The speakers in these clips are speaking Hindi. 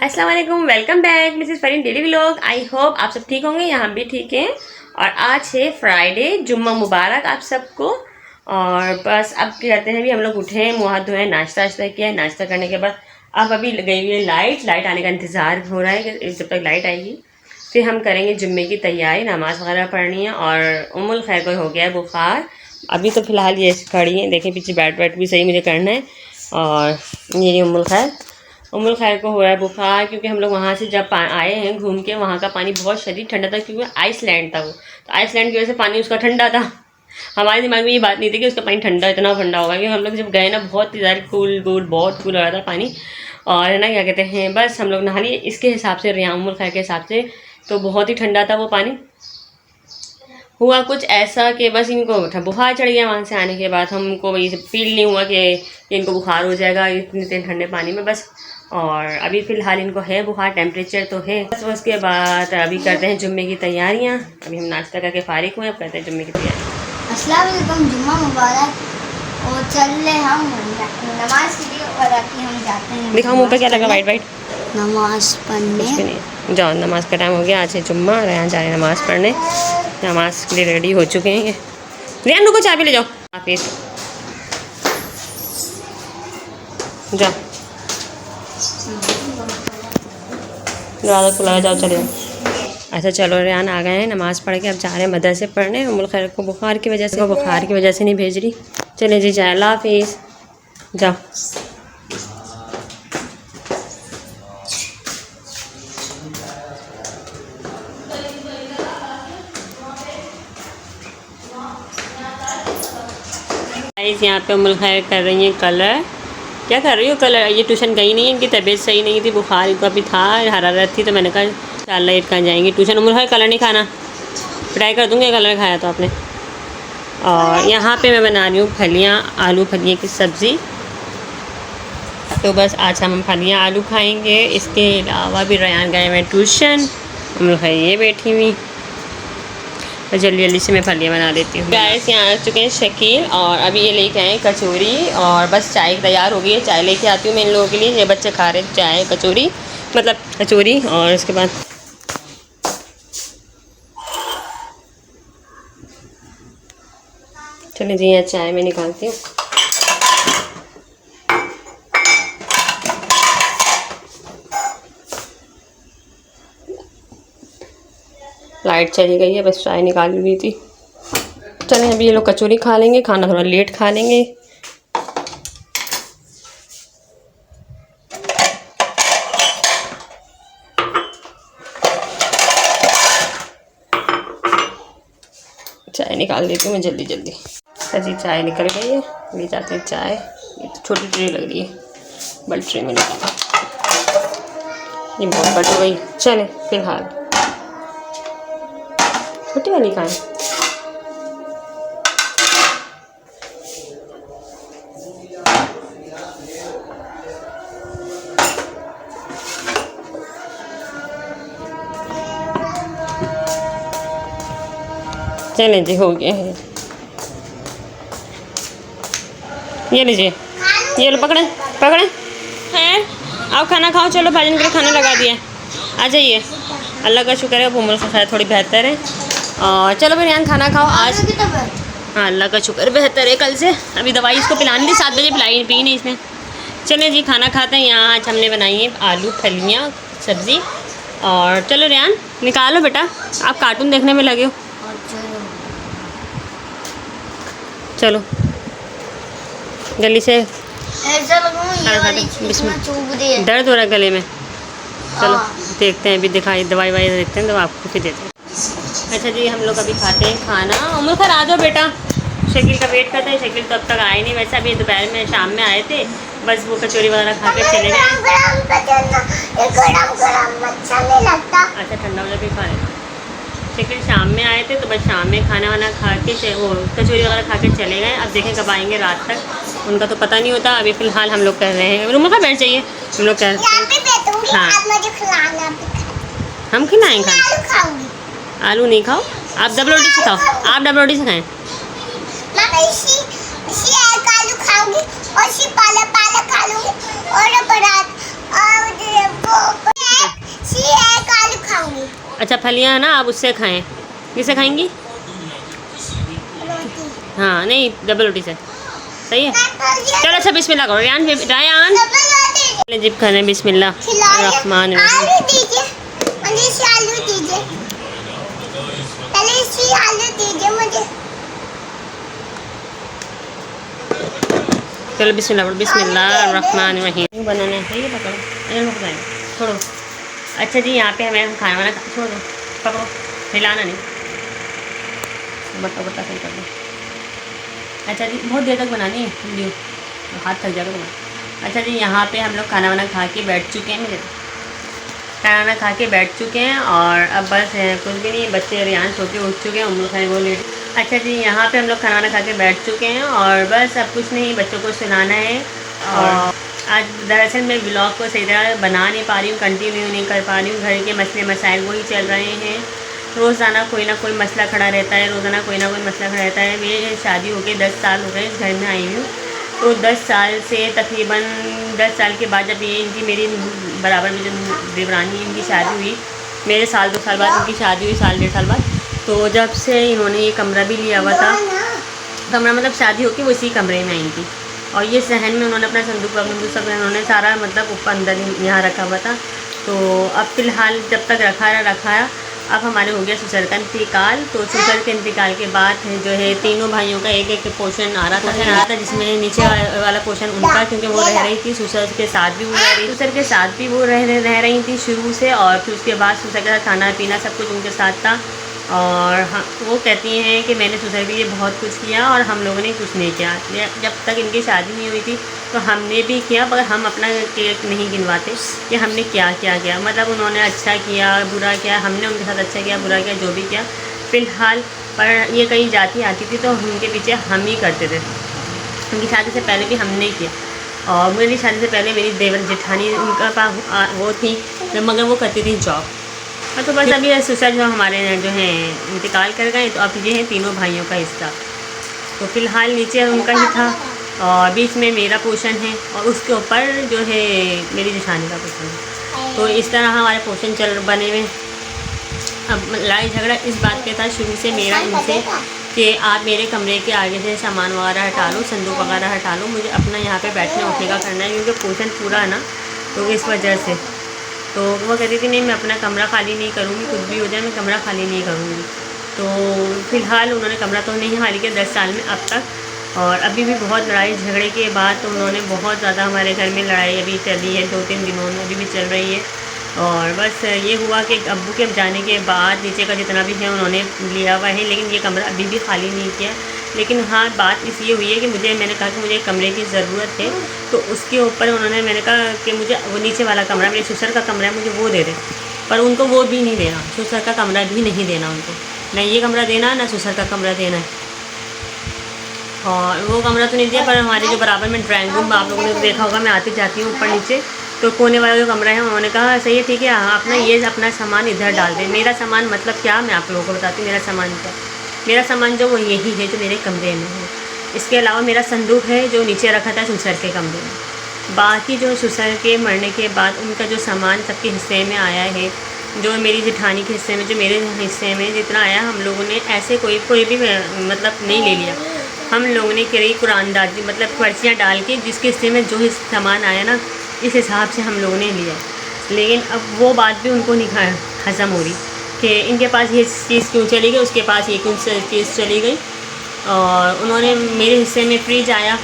अस्सलाम वालेकुम, welcome back Mrs Farheen daily vlog. I hope आप सब ठीक होंगे, यहाँ भी ठीक हैं। और आज है फ्राइडे, जुम्मा मुबारक आप सबको। और बस अब क्या करते हैं, अभी हम लोग उठे हैं, मुँह हाथ धोए, नाश्ता किया है। नाश्ता करने के बाद अब अभी गई हुई है लाइट आने का इंतज़ार हो रहा है कि जब तक लाइट आएगी फिर हम करेंगे जुम्मे की तैयारी, नमाज़ वगैरह पढ़नी है। और उम्मुल खैर को हो गया है बुखार, अभी तो फ़िलहाल ये खड़ी हैं, देखें पीछे बैठ भी सही मुझे करना है। और ये उम्मुल खैर को हो रहा है बुखार, क्योंकि हम लोग वहाँ से जब आए हैं घूम के, वहाँ का पानी बहुत शदीद ठंडा था, क्योंकि आइसलैंड था वो, तो आइसलैंड की वजह से पानी उसका ठंडा था। हमारे दिमाग में ये बात नहीं थी कि उसका पानी ठंडा इतना ठंडा होगा, क्योंकि हम लोग जब गए ना बहुत ज़्यादा बहुत कूल हो रहा था पानी। और है ना क्या कहते हैं, बस हम लोग नहा लिए इसके हिसाब से, रिया उम्मुल खैर के हिसाब से तो बहुत ही ठंडा था वो पानी। हुआ कुछ ऐसा कि बस इनको बुखार चढ़ गया, वहाँ से आने के बाद हमको ये फील नहीं हुआ कि इनको बुखार हो जाएगा इतने ठंडे पानी में बस। और अभी फ़िलहाल इनको है बुखार, टेम्परेचर तो है बस। उसके बाद अभी करते हैं जुम्मे की तैयारियाँ। अभी हम नाश्ता करके फारिग हुए, अब करते हैं जुम्मे की तैयारी। अस्सलाम वालेकुम, जुम्मा मुबारक। और चल रहे हम नमाज के लिए, और अभी हम जाते हैं। दिखाओ मुँह पे क्या लगा वाइट नमाज पढ़ने। जाओ, नमाज़ का टाइम हो गया, आज है जुम्मा और यहाँ जा रहे हैं नमाज़ पढ़ने। नमाज के लिए रेडी हो चुके हैं ये। रियान रुको, चाबी ले जाओ, हाफिज़ जाओ, दरवाज़ा खुला है, जाओ चले जाओ। अच्छा चलो, रियान आ गए हैं नमाज़ पढ़ के, अब जा रहे हैं मदरसे पढ़ने। उम्मुल खैर को बुखार की वजह से नहीं भेज रही। चले जी, जाए, अल्लाह हाफिज़, जाओ। यहाँ पे उम्मुल खैर कर रही हैं कलर। क्या कर रही हो कलर? ये ट्यूशन गई नहीं है, इनकी तबीयत सही नहीं थी, बुखार इनको अभी था, हरारत थी, तो मैंने कहा इंशाल्लाह एक कहाँ जाएंगी ट्यूशन। उम्मुल खैर कलर नहीं खाना, पिटाई कर दूँगी कलर खाया तो आपने। और यहाँ पे मैं बना रही हूँ फलियाँ, आलू फलियाँ की सब्ज़ी। तो बस आज हम फलियाँ आलू खाएँगे। इसके अलावा भी रयान गए हुए ट्यूशन, उम्मुल खैर ये बैठी हुई, तो जल्दी से मैं फलियाँ बना देती हूँ। गाइस यहाँ आ चुके हैं शकील, और अभी ये लेके आए कचौरी, और बस चाय तैयार हो गई है। चाय लेके आती हूँ मैं इन लोगों के लिए, ये बच्चे खा रहे हैं चाय कचौरी, मतलब कचौरी। और उसके बाद चलिए जी, यहाँ चाय मैं निकालती हूँ। लाइट चली गई है, बस चाय निकाल ली थी। चलें अभी ये लोग कचौरी खा लेंगे, खाना थोड़ा लेट खा लेंगे। चाय निकाल देती हूँ मैं जल्दी। जी चाय निकल गई है, ले जाते हैं चाय। ये तो छोटी ट्रे लग रही है, बड़ी ट्रे में निकाल, ये बहुत बड़ी हो गई। चले फिलहाल छोटी वाली खाएं। चलें जी, हो गया है, ये लीजिए, ये लो, पकड़े हैं। आओ खाना खाओ, चलो भाजन के लिए खाना लगा दिया, आ जाइए। अल्लाह का शुक्र है, अब उम्र से शायद थोड़ी बेहतर है। और चलो फिर यहाँ खाना खाओ आज। हाँ अल्लाह का शुक्र बेहतर है कल से। अभी दवाई इसको पिलानी थी, 7 बजे पी नहीं इसने। चले जी खाना खाते हैं। यहाँ आज हमने बनाई है आलू फलियाँ सब्ज़ी। और चलो रियान निकालो बेटा, आप कार्टून देखने में लगे हो। चलो जल्दी से, दर्द हो रहा है गले में। चलो देखते हैं, अभी दिखाई दवाई देखते हैं तो आपको फिर देते हैं। अच्छा जी, हम लोग अभी खाते हैं खाना। उम्मुल खैर आ जाओ बेटा, शकील का वेट करते हैं। शकील तो अब तक आए नहीं, वैसे अभी दोपहर में शाम में आए थे, बस वो कचौरी वगैरह खा के चले गए। अच्छा ठंडा हो जाए फिर खा लेना। शकील शाम में आए थे, तो बस शाम में खाना वाना खा के वो कचौरी वगैरह खा के चले गए। अब देखें कब आएंगे, रात तक उनका तो पता नहीं होता। अभी फ़िलहाल हम लोग कर रहे हैं, उम्मुल खैर बैठ जाइए, हम लोग कर रहे हैं। हाँ हम खिलाएँ खाना, आलू नहीं खाओ आप, डबल रोटी से खाओ, आप डबल रोटी से खाएँ। आलू खाऊंगी और पालक खा लूँगी और अच्छा फलियाँ ना आप उससे खाएं। किससे खाएंगी? हाँ नहीं, डबल रोटी से सही है। चलो अच्छा बिस्मिल्लाह करो। रायान रायान जिप खाने बिस्मिल्लाह रहमान रहीम। चलो बिस्मिल्लाह करो। बिस्मिल्लाह रहमान रहीम। बनाना है ये पकड़ो। अरे पकड़ो छोड़ो। अच्छा जी यहाँ पे हमें खाना वाना छोड़ दो, पकड़ो, हिलाना नहीं, बट्टा बट्टा सही कर दो। अच्छा जी बहुत देर तक बनानी है वीडियो, हाथ थक जाएगा तुम्हारा। अच्छा जी यहाँ पे हम लोग खाना वाना खा के बैठ चुके हैं। मेरे खाना वाना खा के बैठ चुके हैं और अब बस कुछ भी नहीं, बच्चे रियान सो के उठ चुके हैं, उम्र खाए वो लेट। अच्छा जी यहाँ पे हम लोग खाना वाना खा के बैठ चुके हैं और बस अब कुछ नहीं, बच्चों को सुनाना है। और आज दरअसल मैं ब्लॉग को सही तरह बना नहीं पा रही हूँ, कंटिन्यू नहीं कर पा रही हूँ। घर के मसले मसाइल वही चल रहे हैं, रोज़ाना कोई ना कोई मसला खड़ा रहता है, रोज़ाना कोई ना कोई मसला खड़ा रहता है। मेरी शादी हो गई 10 साल हो गए, इस घर में आई हूँ। तो 10 साल से तकरीबन 10 साल के बाद जब ये इनकी मेरी बराबर में जो देवरानी इनकी शादी हुई, मेरे साल 2 साल बाद इनकी शादी हुई, साल 1.5 साल बाद। तो जब से इन्होंने ये कमरा भी लिया हुआ था, कमरा मतलब शादी होकर वो इसी कमरे में आई थी। और ये सहन में उन्होंने अपना संदूक वंदूक सब उन्होंने सारा मतलब ऊपर अंदर यहाँ रखा हुआ था। तो अब फ़िलहाल जब तक रखा अब हमारे हो गया ससुर का इंतकाल। तो ससुर के इंतकाल के बाद जो है तीनों भाइयों का एक एक पोर्शन आ रहा था जिसमें नीचे वाला पोर्शन उनका, क्योंकि वो रह रही थी ससुर के साथ भी वो रह रही, ससुर के साथ भी वो रह रही थी शुरू से। और फिर उसके बाद ससुर के साथ खाना पीना सब कुछ उनके साथ था। और हाँ वो कहती हैं कि मैंने ससुर के लिए बहुत कुछ किया और हम लोगों ने कुछ नहीं किया। जब तक इनकी शादी नहीं हुई थी तो हमने भी किया, मगर हम अपना केक नहीं गिनवाते कि हमने क्या किया। मतलब उन्होंने अच्छा किया बुरा किया, हमने उनके साथ अच्छा किया बुरा किया, जो भी किया। फ़िलहाल पर ये कहीं जाती आती थी तो उनके पीछे हम ही करते थे। उनकी शादी से पहले भी हमने किया। और मेरी शादी से पहले मेरी देवर जेठानी उनका पास वो थी, मगर वो करती थी जॉब। तो बस अभी ससुर जो हमारे जो हैं इंतकाल कर गए, तो अब ये हैं तीनों भाइयों का हिस्सा। तो फ़िलहाल नीचे उनका ही था और बीच में मेरा पोर्शन है और उसके ऊपर जो है मेरी जेठानी का पोर्शन है। तो इस तरह हमारे पोर्शन बने हुए। अब लड़ाई झगड़ा इस बात पे था शुरू से मेरा इनसे कि आप मेरे कमरे के आगे से सामान वगैरह हटा लो, संदूक वगैरह हटा लो, मुझे अपना यहाँ पे बैठने उठने का करना है, क्योंकि पोर्शन पूरा है ना, तो इस वजह से। तो वो कहती थी नहीं मैं अपना कमरा खाली नहीं करूँगी, कुछ भी हो जाए मैं कमरा खाली नहीं करूँगी। तो फ़िलहाल उन्होंने कमरा तो नहीं खाली किया 10 साल में अब तक। और अभी भी बहुत लड़ाई झगड़े के बाद तो उन्होंने बहुत ज़्यादा हमारे घर में लड़ाई अभी चली है, 2-3 दिनों में अभी भी चल रही है। और बस ये हुआ कि अब्बू के जाने के बाद नीचे का जितना भी है उन्होंने लिया हुआ है, लेकिन ये कमरा अभी भी खाली नहीं किया। लेकिन हाँ बात ये हुई है कि मैंने कहा कि मुझे कमरे की ज़रूरत है, तो उसके ऊपर मैंने कहा कि मुझे वो नीचे वाला कमरा मेरे ससुर का कमरा है, मुझे वो दे दे। पर उनको वो भी नहीं देना, ससुर का कमरा भी नहीं देना उनको, ना ये कमरा देना ना ससुर का कमरा देना है। और वो कमरा तो नहीं दिया, पर हमारे जो बराबर में ड्राइंग रूम आप लोगों ने देखा होगा, मैं आती जाती हूँ ऊपर नीचे, तो कोने वाला जो कमरा है उन्होंने कहा सही है ठीक है आप ना ये अपना सामान इधर डाल दें। मेरा सामान मतलब क्या, मैं आप लोगों को बताती हूँ मेरा सामान क्या। मेरा सामान जो वो यही है जो मेरे कमरे में है। इसके अलावा मेरा संदूक है जो नीचे रखा था ससुर के कमरे में। बाकी जो ससुर के मरने के बाद उनका जो सामान सबके हिस्से में आया है, जो मेरी जेठानी के हिस्से में, जो मेरे हिस्से में जितना आया, हम लोगों ने ऐसे कोई भी मतलब नहीं ले लिया। हम लोगों ने कई कुरानदाजी मतलब पर्चियाँ डाल के जिसके हिस्से में जो सामान आया ना, इस हिसाब से हम लोगों ने लिया। लेकिन अब वो बात भी उनको नहीं हज़म हो रही कि इनके पास ये चीज़ क्यों चली गई, उसके पास ये क्यों चीज़ चली गई। और उन्होंने मेरे हिस्से में फ्रिज आया,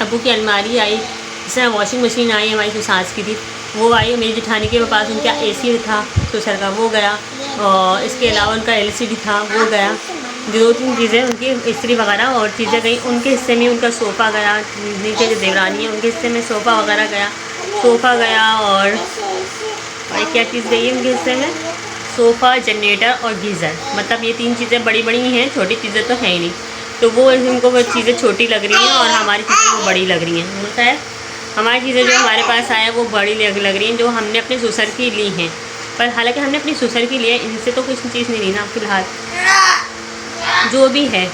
अब्बू की अलमारी आई, इस तरह वॉशिंग मशीन आई हमारी जो सास की थी वो आई, मेरी जेठानी के पास उनका AC था ससुर का वो गया, और इसके अलावा उनका LCD था वो गया। 2-3 चीज़ें उनकी इस्त्री वगैरह और चीज़ें गई। उनके हिस्से में उनका सोफ़ा गया, नीचे जो देवरानी है उनके हिस्से में सोफ़ा वगैरह गया, सोफ़ा गया। और क्या चीज़ गई है उनके हिस्से में, सोफ़ा, जनरेटर और गीज़र। मतलब ये 3 चीज़ें बड़ी ही हैं, छोटी चीज़ें तो हैं ही नहीं। तो वो उनको वो चीज़ें छोटी लग रही हैं और हमारी चीज़ें वो बड़ी लग रही हैं। होता है हमारी चीज़ें जो हमारे पास आया वो बड़ी लग रही हैं, जो हमने अपने ससुर की ली हैं। पर हालांकि हमने अपनी ससुर की ली है, इनसे तो कुछ चीज़ नहीं ली ना फ़िलहाल। जो भी है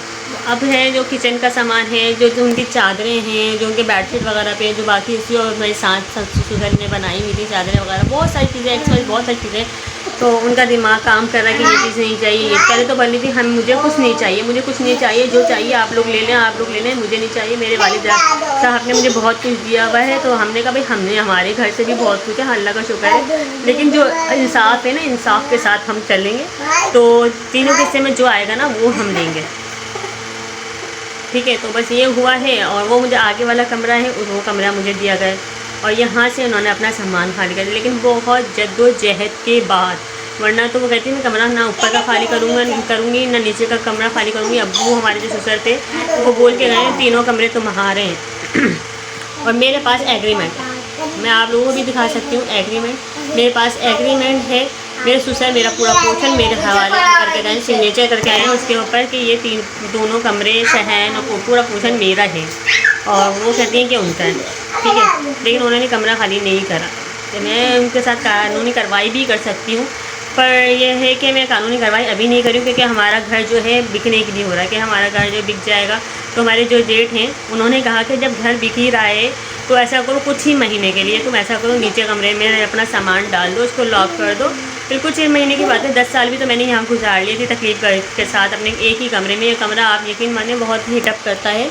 अब है जो किचन का सामान है, जो उनकी चादरें हैं, जो उनके बेडशीट वगैरह पे, जो बाकी इसी और मेरे साथ ससुर ने बनाई हुई थी चादरें वगैरह, बहुत सारी चीज़ें एक्सवाइज बहुत सारी चीज़ें तो उनका दिमाग काम कर रहा है कि ये चीज़ नहीं चाहिए। ये पहले तो बोली थी हम मुझे कुछ नहीं चाहिए, मुझे कुछ नहीं चाहिए, जो चाहिए आप लोग ले लें, आप लोग ले लें, मुझे नहीं चाहिए। मेरे वालिद साहब ने मुझे बहुत कुछ दिया हुआ है, तो हमने कहा भाई हमने हमारे घर से भी बहुत कुछ है, अल्लाह का शुक्र है, लेकिन जो इंसाफ है ना, इंसाफ के साथ हम चलेंगे। तो तीनों किस्से में जो आएगा ना वो हम देंगे, ठीक है। तो बस ये हुआ है। और वो मुझे आगे वाला कमरा है, वो कमरा मुझे दिया गया, और यहाँ से उन्होंने अपना सामान खाली कर दिया, लेकिन बहुत जद्दोजहद के बाद। वरना तो वो कहती है मैं कमरा ना ऊपर का खाली करूँगी ना नीचे का कमरा खाली करूँगी। अब्बू हमारे जो ससुर थे वो बोल के गए तीनों कमरे तुम्हारे हैं। और मेरे पास एग्रीमेंट है, मैं आप लोगों को भी दिखा सकती हूँ एग्रीमेंट। मेरे पास एग्रीमेंट है, मेरे ससुर मेरा पूरा पोर्शन मेरे हवाले करके गए, सिग्नेचर करके आए हैं उसके ऊपर कि ये दोनों कमरे, शहन और पूरा पोर्शन मेरा है। और वो कहती हैं कि उनका है, ठीक है। लेकिन उन्होंने कमरा खाली नहीं करा। तो मैं उनके साथ कानूनी कार्रवाई भी कर सकती हूँ, पर यह है कि मैं कानूनी कार्रवाई अभी नहीं करूँ, क्योंकि हमारा घर जो है बिकने के लिए हो रहा है, कि हमारा घर जो बिक जाएगा। तो हमारे जो जेठ हैं उन्होंने कहा कि जब घर बिक ही रहा है तो ऐसा करो कुछ ही महीने के लिए तुम ऐसा करो, नीचे कमरे में अपना सामान डाल दो, उसको लॉक कर दो। फिर कुछ महीने की बात है, 10 साल भी तो मैंने यहाँ गुजार ली थी तकलीफ के साथ अपने एक ही कमरे में। ये कमरा आप यकीन माने बहुत हीट अप करता है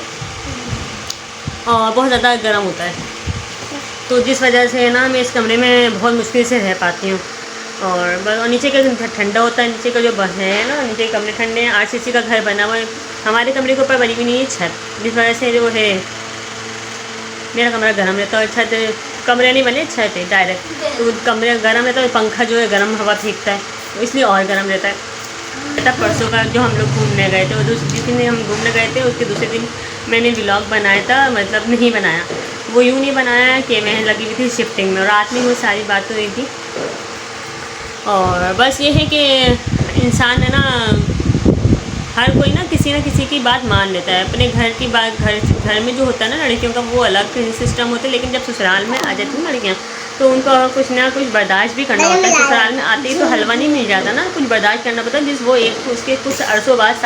और बहुत ज़्यादा गर्म होता है, तो जिस वजह से ना मैं इस कमरे में बहुत मुश्किल से रह पाती हूँ। और बस, और नीचे का ठंडा होता है, नीचे का जो है ना, नीचे के कमरे ठंडे हैं। RCC का घर बना हुआ है, हमारे कमरे के ऊपर बनी हुई नहीं है छत, जिस वजह से जो है मेरा कमरा गर्म रहता है। छत कमरे नहीं बने, छत है डायरेक्ट, तो कमरे गर्म रहता है। पंखा जो है गर्म हवा फेंकता है, तो इसलिए और गर्म रहता है। तब परसों का जो हम लोग घूमने गए थे, वो जिस दिन हम घूमने गए थे उसके दूसरे दिन मैंने व्लॉग बनाया था, मतलब नहीं बनाया, वो यूँ नहीं बनाया कि मैं लगी हुई थी शिफ्टिंग में, और रात में वो सारी बात हुई थी। और बस ये है कि इंसान है ना, हर कोई ना किसी की बात मान लेता है। अपने घर की बात, घर में जो होता है ना लड़कियों का, वो अलग सिस्टम होता है, लेकिन जब ससुराल में आ जाती हैं लड़कियाँ तो उनको कुछ ना कुछ बर्दाश्त भी करना होता है। ससुराल में आते ही तो हलवा नहीं मिल जाता ना, कुछ बर्दाश्त करना पड़ता है, जिस वो एक उसके कुछ अरसों बाद,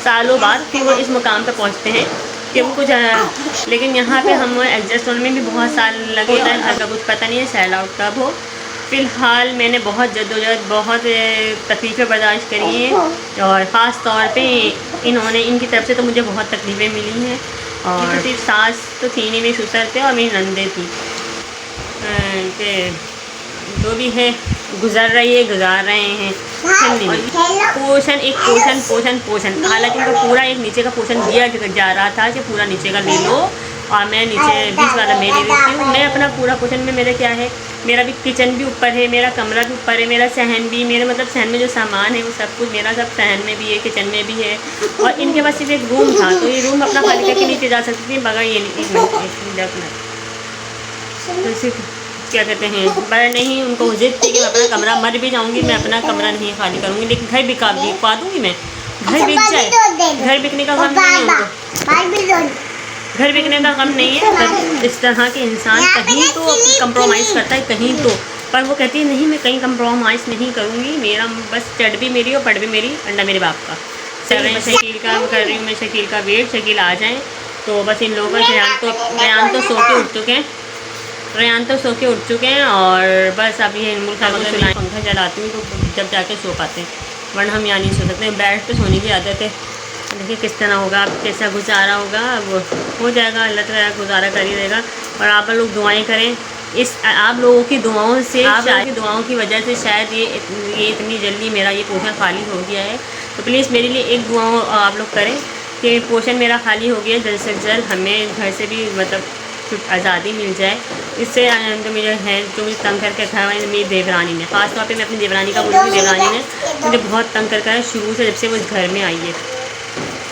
सालों बाद फिर वो इस मुकाम पर पहुँचते हैं कि वो कुछ। लेकिन यहाँ पे हम एडजस्ट होने में भी बहुत साल लगे, घर का कुछ पता नहीं है सेल आउट कब हो। फ़िलहाल मैंने बहुत जद्दोजहद, बहुत तकलीफ़ें बर्दाश्त करी हैं, और ख़ास तौर पे इनकी तरफ से तो मुझे बहुत तकलीफ़ें मिली हैं। और सिर्फ सास तो थी नहीं, मेरी ससुर थे और मेरी नंदे थी, कि जो भी है गुजार रहे हैं। पोषण हालांकि उनको पूरा एक नीचे का पोषण दिया जा रहा था कि पूरा नीचे का ले लो, और मैं नीचे 20 वाला मैं ले लेती हूँ। मैं अपना पूरा पोषण में मेरा क्या है, मेरा भी किचन भी ऊपर है, मेरा कमरा भी ऊपर है, मेरा सहन भी, मेरे मतलब सहन में जो सामान है वो सब कुछ मेरा सब सहन में भी है, किचन में भी है। और इनके पास सिर्फ एक रूम था, तो ये रूम अपना खाली करके नीचे जा सकती थी बगैर ये क्या कहते हैं, पर नहीं, उनको जिद थी कि मैं अपना कमरा, मर भी जाऊंगी मैं अपना कमरा नहीं खाली करूंगी, लेकिन घर बिकवा दूंगी मैं, घर बिक जाए, घर बिकने का गम नहीं है उनको, घर बिकने का गम नहीं है। इस तरह के इंसान कहीं तो कंप्रोमाइज़ करता है, कहीं तो, पर वो कहती है नहीं मैं कहीं कंप्रोमाइज़ नहीं करूँगी, मेरा बस चढ़ भी मेरी और पढ़ भी मेरी, अंडा मेरे बाप का। शकील का कर रही हूँ मैं, शकील का वेट, शकील आ जाएँ तो बस इन लोगों का रेहान तो सो के उठ चुके हैं, और बस अभी इनमुल साहब को सुनाई, पंखा चलाती हूँ तो जब जाके सो पाते हैं, वरना हम यहाँ नहीं सो सकते। बेड पे सोने की आदत है। देखिए किस तरह होगा, अब कैसा गुजारा होगा, वो हो जाएगा, अल्लाह ताला गुजारा कर ही देगा। और आप लोग दुआएं करें, आप लोगों की दुआओं से, आप लोगों की दुआओं की वजह से शायद ये इतनी जल्दी मेरा ये पोषण खाली हो गया है। तो प्लीज़ मेरे लिए एक दुआ आप लोग करें कि पोषण मेरा खाली हो गया, जल्द से जल्द हमें घर से भी मतलब आज़ादी मिल जाए। इससे जो मेरे हैं, जो मुझे तंग करके रखा है मेरी देवरानी ने, ख़ास तौर पे मैं अपनी देवरानी का बोलूँगी, देवरानी ने मुझे बहुत तंग कर है शुरू से, जब से वो इस घर में आई है,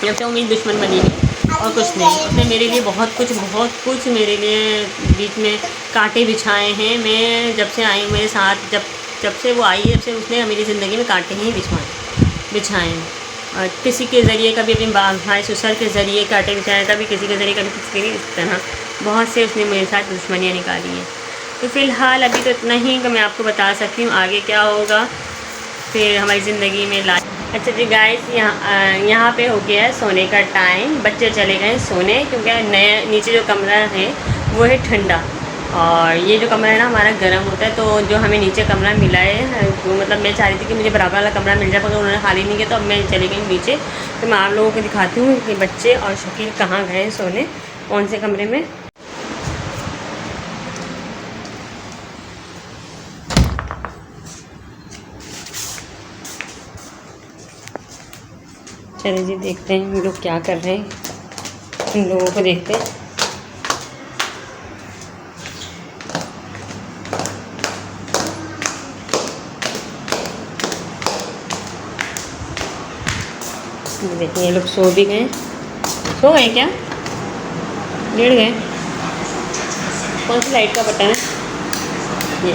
जब से वो मेरी दुश्मन बनी है और कुछ नहीं। उसने मेरे लिए बहुत कुछ मेरे लिए बीच में कांटे बिछाए हैं। मैं जब से आई मेरे साथ, जब से वो आई है, जब से उसने मेरी ज़िंदगी में कांटे ही बिछाए हैं। और किसी के ज़रिए, कभी अपने भाई ससुर के ज़रिए कांटे बिछाए, कभी किसी के ज़रिए, कभी किसी के, इस तरह बहुत से उसने मेरे साथ दुश्मनियाँ निकाली हैं। तो फ़िलहाल अभी तो इतना ही कि मैं आपको बता सकती हूँ आगे क्या होगा फिर हमारी ज़िंदगी में। अच्छा जी गाइस, यहाँ पे हो गया है सोने का टाइम, बच्चे चले गए सोने, क्योंकि नया नीचे जो कमरा है वो है ठंडा, और ये जो कमरा है ना हमारा गर्म होता है, तो जो हमें नीचे कमरा मिला है तो मतलब मैं चाह रही थी कि मुझे बराबर वाला कमरा मिल जाए, पर उन्होंने खाली नहीं किया, तो अब मैं चली गई नीचे। तो मैं आप लोगों को दिखाती हूँ कि बच्चे और शकील कहाँ गए सोने, कौन से कमरे में। चलिए जी देखते हैं हम लोग क्या कर रहे हैं, इन लोगों को देखते हैं। देखिए ये लोग सो भी गए, सो गए क्या, लेट गए। कौन सी लाइट का बटन है ये?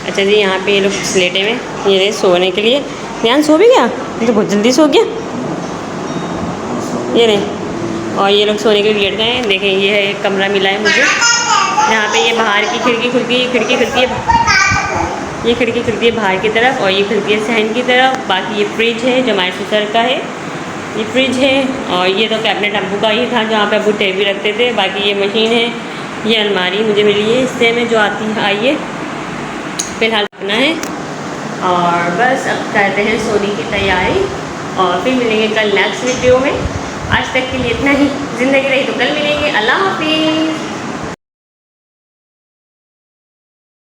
अच्छा जी यहाँ पे ये लोग लेटे हुए, ये रहे सोने के लिए। ध्यान सो भी गया, ये तो बहुत जल्दी सो गया, ये रहे। और ये लोग सोने के लिए लेट गए हैं। देखें ये है एक कमरा मिला है मुझे, यहाँ पे ये बाहर की खिड़की खुलती है, खिड़की खुलती है, ये खिड़की खुलती है बाहर की तरफ, और ये खुलती है सहन की तरफ। बाकी ये फ्रिज है जो हमारे ससुर का है, ये फ्रिज है। और ये तो कैबिनेट अब्बू का ही था जहाँ पे अब्बू टीवी रखते थे। बाकी ये मशीन है, ये अलमारी मुझे मिली है हिस्से में जो आती है, आइए फ़िलहाल अपना है। और बस अब करते हैं सोने की तैयारी, और फिर मिलेंगे कल नेक्स्ट वीडियो में। आज तक के लिए इतना ही, ज़िंदगी रही तो कल मिलेंगे। अल्लाह हाफिज़।